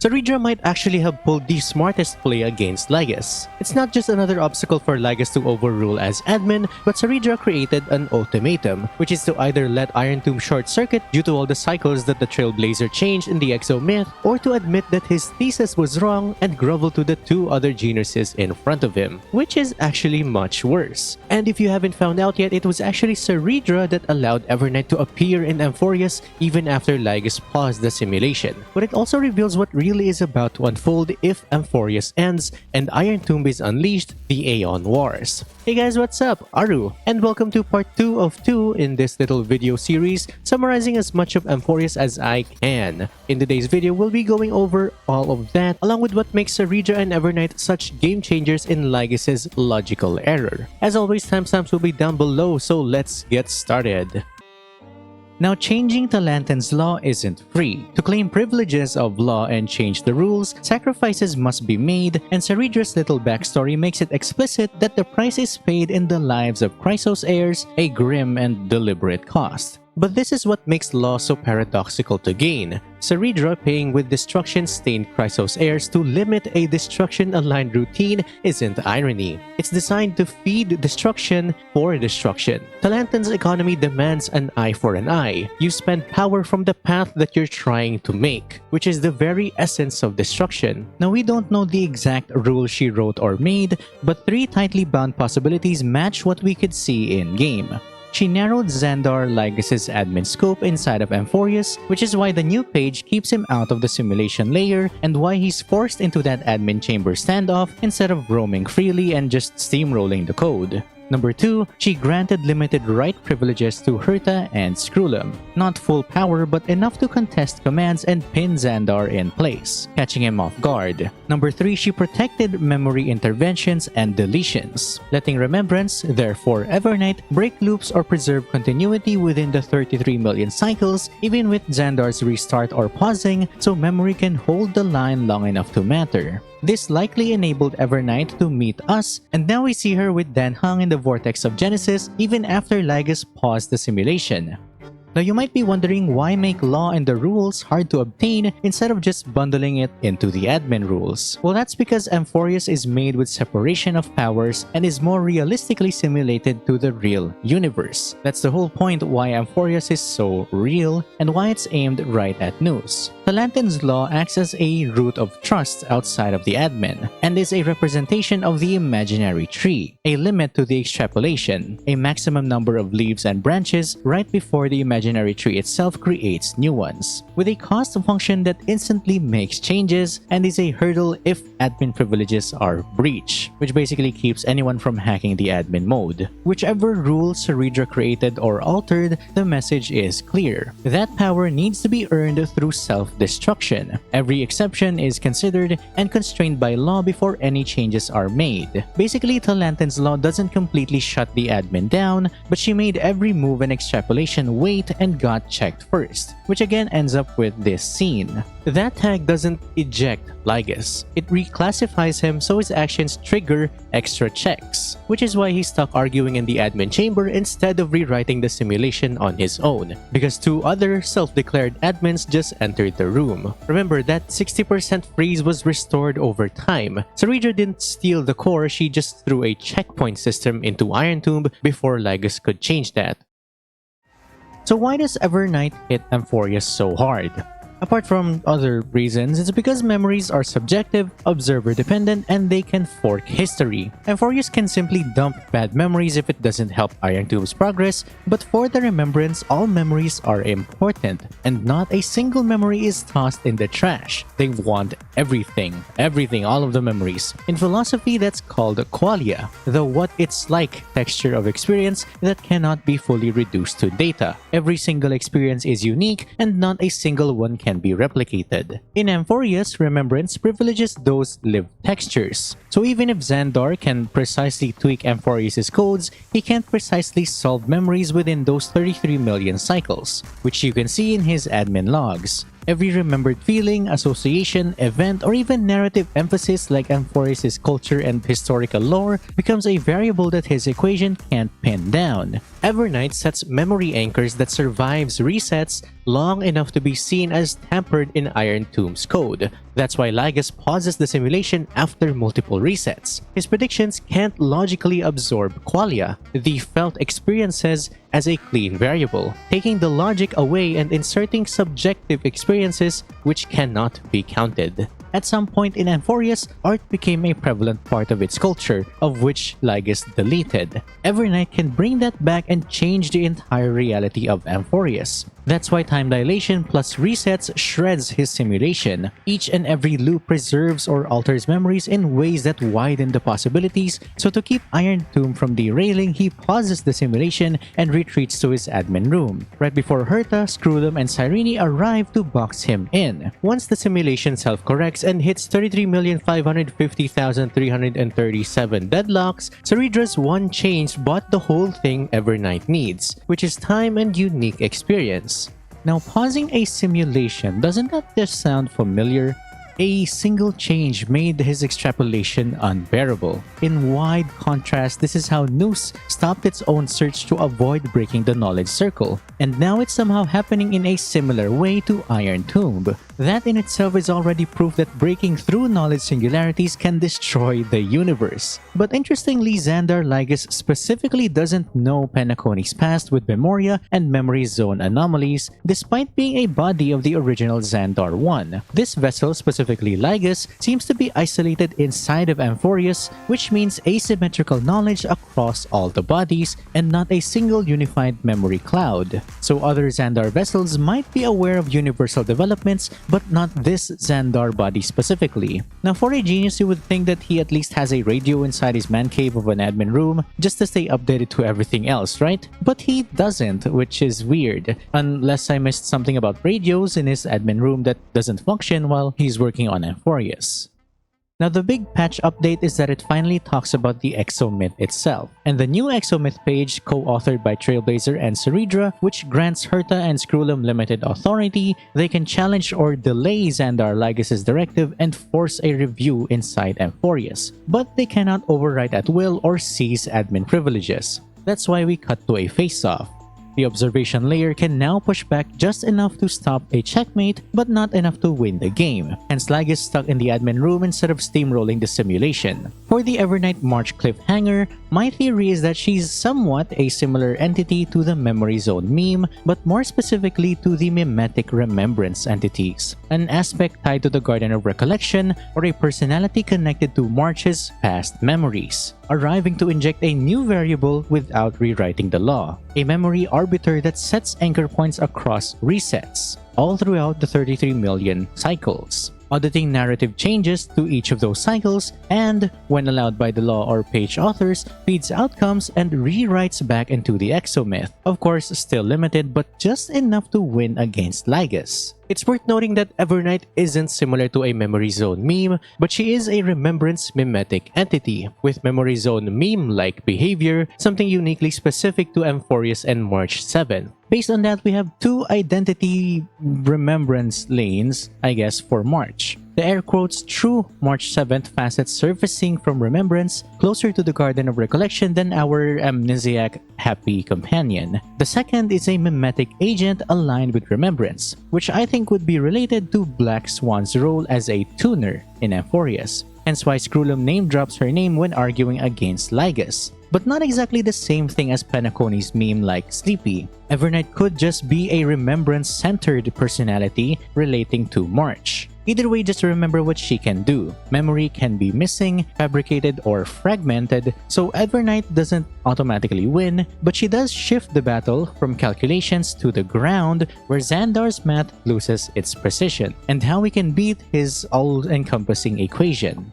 Cerydra might actually have pulled the smartest play against Lygus. It's not just another obstacle for Lygus to overrule as admin, but Cerydra created an ultimatum, which is to either let Irontomb short-circuit due to all the cycles that the Trailblazer changed in the Exomyth, or to admit that his thesis was wrong and grovel to the two other geniuses in front of him, which is actually much worse. And if you haven't found out yet, it was actually Cerydra that allowed Evernight to appear in Amphorius even after Lygus paused the simulation. But it also reveals what really is about to unfold if Amphorius ends and Irontomb is unleashed, the Aeon Wars. Hey guys, what's up? Aru, and welcome to part 2 of 2 in this little video series summarizing as much of Amphorius as I can. In today's video, we'll be going over all of that along with what makes Cerydra and Evernight such game changers in Lygus's logical error. As always, timestamps will be down below, so let's get started. Now, changing Talanten's law isn't free. To claim privileges of law and change the rules, sacrifices must be made, and Cerydra's little backstory makes it explicit that the price is paid in the lives of Chrysos heirs, a grim and deliberate cost. But this is what makes law so paradoxical to gain. Cerydra paying with destruction-stained Chrysos heirs to limit a destruction-aligned routine isn't irony. It's designed to feed destruction for destruction. Talanten's economy demands an eye for an eye. You spend power from the path that you're trying to make, which is the very essence of destruction. Now, we don't know the exact rule she wrote or made, but 3 tightly bound possibilities match what we could see in-game. She narrowed Xandar Lygus's admin scope inside of Amphorius, which is why the new page keeps him out of the simulation layer and why he's forced into that admin chamber standoff instead of roaming freely and just steamrolling the code. Number 2, she granted limited right privileges to Herta and Screwlum. Not full power, but enough to contest commands and pin Xandar in place, catching him off guard. Number 3, she protected memory interventions and deletions, letting Remembrance, therefore Evernight, break loops or preserve continuity within the 33 million cycles, even with Xandar's restart or pausing, so memory can hold the line long enough to matter. This likely enabled Evernight to meet us, and now we see her with Dan hung in the vortex of Genesis even after Lygus paused the simulation. Now, you might be wondering why make law and the rules hard to obtain instead of just bundling it into the admin rules. Well, that's because Amphorius is made with separation of powers and is more realistically simulated to the real universe. That's the whole point why Amphorius is so real and why it's aimed right at news. Talanten's law acts as a root of trust outside of the admin and is a representation of the imaginary tree, a limit to the extrapolation, a maximum number of leaves and branches right before the imaginary tree itself creates new ones, with a cost function that instantly makes changes and is a hurdle if admin privileges are breached, which basically keeps anyone from hacking the admin mode. Whichever rule Cerydra created or altered, the message is clear. That power needs to be earned through self-destruction. Every exception is considered and constrained by law before any changes are made. Basically, Talanten's law doesn't completely shut the admin down, but she made every move and extrapolation wait and got checked first, which again ends up with this scene. That tag doesn't eject Lygus. It reclassifies him so his actions trigger extra checks, which is why he's stuck arguing in the admin chamber instead of rewriting the simulation on his own, because 2 other self-declared admins just entered the room. Remember, that 60% freeze was restored over time. Cerydra didn't steal the core, she just threw a checkpoint system into Irontomb before Lygus could change that. So why does Evernight hit Amphorius so hard? Apart from other reasons, it's because memories are subjective, observer-dependent, and they can fork history. Amphorius can simply dump bad memories if it doesn't help Irontomb's progress, but for the Remembrance, all memories are important, and not a single memory is tossed in the trash. They want everything, all of the memories. In philosophy, that's called qualia, the what it's like texture of experience that cannot be fully reduced to data. Every single experience is unique, and not a single one can be replicated. In Amphorius, Remembrance privileges those lived textures. So even if Xandar can precisely tweak Amphorius' codes, he can't precisely solve memories within those 33 million cycles, which you can see in his admin logs. Every remembered feeling, association, event, or even narrative emphasis like Amphorius' culture and historical lore becomes a variable that his equation can't pin down. Evernight sets memory anchors that survives resets long enough to be seen as tampered in Irontomb's code, That's why Lygus pauses the simulation after multiple resets. His predictions can't logically absorb qualia, the felt experiences, as a clean variable, taking the logic away and inserting subjective experiences which cannot be counted. At some point in Amphorius, art became a prevalent part of its culture, of which Lygus deleted. Evernight can bring that back and change the entire reality of Amphorius. That's why time dilation plus resets shreds his simulation. Each and every loop preserves or alters memories in ways that widen the possibilities, so to keep Irontomb from derailing, he pauses the simulation and retreats to his admin room, right before Herta, Screwdom, and Cyrene arrive to box him in. Once the simulation self-corrects and hits 33,550,337 deadlocks, Cerydra's one change bought the whole thing Evernight needs, which is time and unique experience. Now, pausing a simulation, doesn't that just sound familiar? A single change made his extrapolation unbearable. In wide contrast, this is how Noose stopped its own search to avoid breaking the knowledge circle, and now it's somehow happening in a similar way to Irontomb. That in itself is already proof that breaking through knowledge singularities can destroy the universe. But interestingly, Xandar Lygus specifically doesn't know Penacony's past with Memoria and Memory Zone anomalies, despite being a body of the original Xandar 1. This vessel, specifically Lygus, seems to be isolated inside of Amphorius, which means asymmetrical knowledge across all the bodies and not a single unified memory cloud. So other Xandar vessels might be aware of universal developments, but not this Xandar body specifically. Now, for a genius, you would think that he at least has a radio inside his man cave of an admin room just to stay updated to everything else, right? But he doesn't, which is weird, unless I missed something about radios in his admin room that doesn't function while he's working on Amphorius. Now, the big patch update is that it finally talks about the Exomyth itself, and the new Exomyth page, co-authored by Trailblazer and Cerydra, which grants Herta and Screwlum limited authority. They can challenge or delay Xandar Lygus' directive and force a review inside Amphorius, but they cannot override at will or seize admin privileges. That's why we cut to a face-off. The observation layer can now push back just enough to stop a checkmate, but not enough to win the game. Hence, Lygus stuck in the admin room instead of steamrolling the simulation. For the Evernight March cliffhanger, my theory is that she's somewhat a similar entity to the Memory Zone meme, but more specifically to the mimetic remembrance entities, an aspect tied to the Garden of Recollection or a personality connected to March's past memories, arriving to inject a new variable without rewriting the law, a memory arbiter that sets anchor points across resets, all throughout the 33 million cycles, auditing narrative changes to each of those cycles, and, when allowed by the law or page authors, feeds outcomes and rewrites back into the Exomyth. Of course, still limited, but just enough to win against Lygus. It's worth noting that Evernight isn't similar to a Memory Zone meme, but she is a remembrance mimetic entity, with Memory Zone meme-like behavior, something uniquely specific to Amphorius and March 7. Based on that, we have two identity remembrance lanes, I guess, for March. The air quotes true March 7th facets surfacing from remembrance closer to the Garden of Recollection than our amnesiac happy companion. The second is a mimetic agent aligned with remembrance, which I think would be related to Black Swan's role as a tuner in Amphorius. Hence why Screwlum name drops her name when arguing against Lygus. But not exactly the same thing as Penacony's meme like Sleepy. Evernight could just be a remembrance-centered personality relating to March. Either way, just remember what she can do. Memory can be missing, fabricated, or fragmented, so Evernight doesn't automatically win, but she does shift the battle from calculations to the ground, where Xandar's math loses its precision, and how we can beat his all-encompassing equation.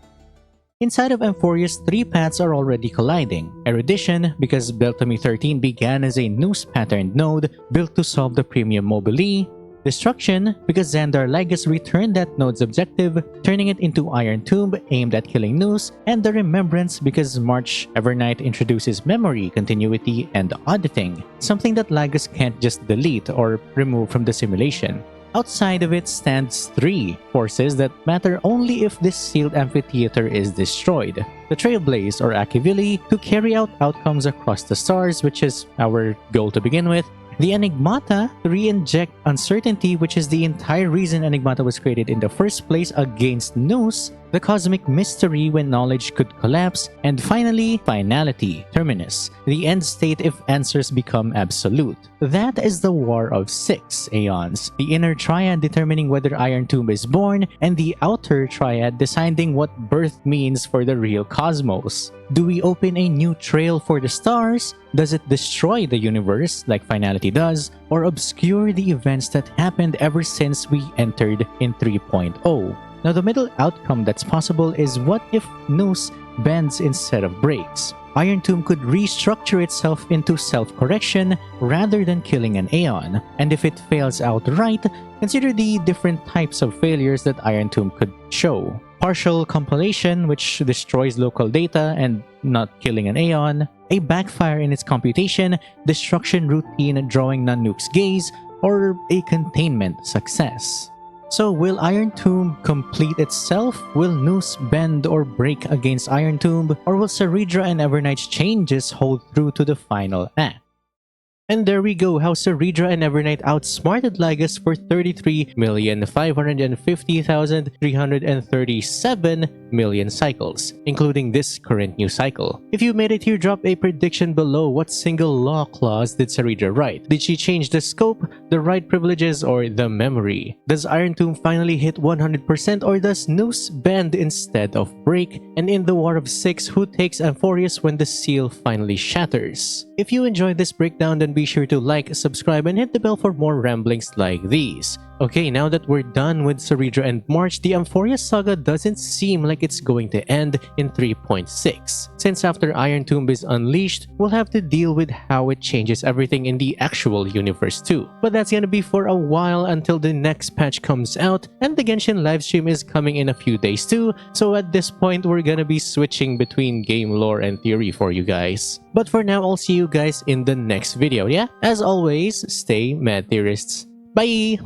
Inside of Amphorius, three paths are already colliding. Erudition, because Beltamy 13 began as a Noose-patterned node built to solve the Premium Mobile. Destruction, because Xandar Lygus returned that node's objective, turning it into Irontomb aimed at killing Noose, and the Remembrance, because March Evernight introduces memory, continuity, and auditing, something that Lygus can't just delete or remove from the simulation. Outside of it stands three forces that matter only if this sealed amphitheater is destroyed. The Trailblaze or Akivili to carry out outcomes across the stars, which is our goal to begin with, the Enigmata to re-inject uncertainty, which is the entire reason Enigmata was created in the first place, against Nous, the cosmic mystery when knowledge could collapse, and finally, finality, terminus, the end state if answers become absolute. That is the War of 6 Aeons, the inner triad determining whether Irontomb is born, and the outer triad deciding what birth means for the real cosmos. Do we open a new trail for the stars? Does it destroy the universe like finality does, or obscure the events that happened ever since we entered in 3.0? Now, the middle outcome that's possible is what if Nous bends instead of breaks? Irontomb could restructure itself into self-correction rather than killing an Aeon. And if it fails outright, consider the different types of failures that Irontomb could show. Partial compilation, which destroys local data and not killing an Aeon. A backfire in its computation, destruction routine drawing Nanook's gaze, or a containment success. So will Irontomb complete itself? Will Nous bend or break against Irontomb? Or will Cerydra and Evernight's changes hold through to the final act? And there we go, how Cerydra and Evernight outsmarted Lygus for 33,550,337 million cycles, including this current new cycle. If you made it here, drop a prediction below. What single law clause did Cerydra write? Did she change the scope, the right privileges, or the memory? Does Irontomb finally hit 100%, or does Nous bend instead of break? And in the War of 6, who takes Amphorius when the seal finally shatters? If you enjoyed this breakdown, then be sure to like, subscribe, and hit the bell for more ramblings like these. Okay, now that we're done with Cerydra and March, the Amphorius saga doesn't seem like it's going to end in 3.6. Since after Irontomb is unleashed, we'll have to deal with how it changes everything in the actual universe too. But that's gonna be for a while until the next patch comes out, and the Genshin livestream is coming in a few days too, so at this point we're gonna be switching between game lore and theory for you guys. But for now, I'll see you guys in the next video, yeah? As always, stay mad theorists. Bye!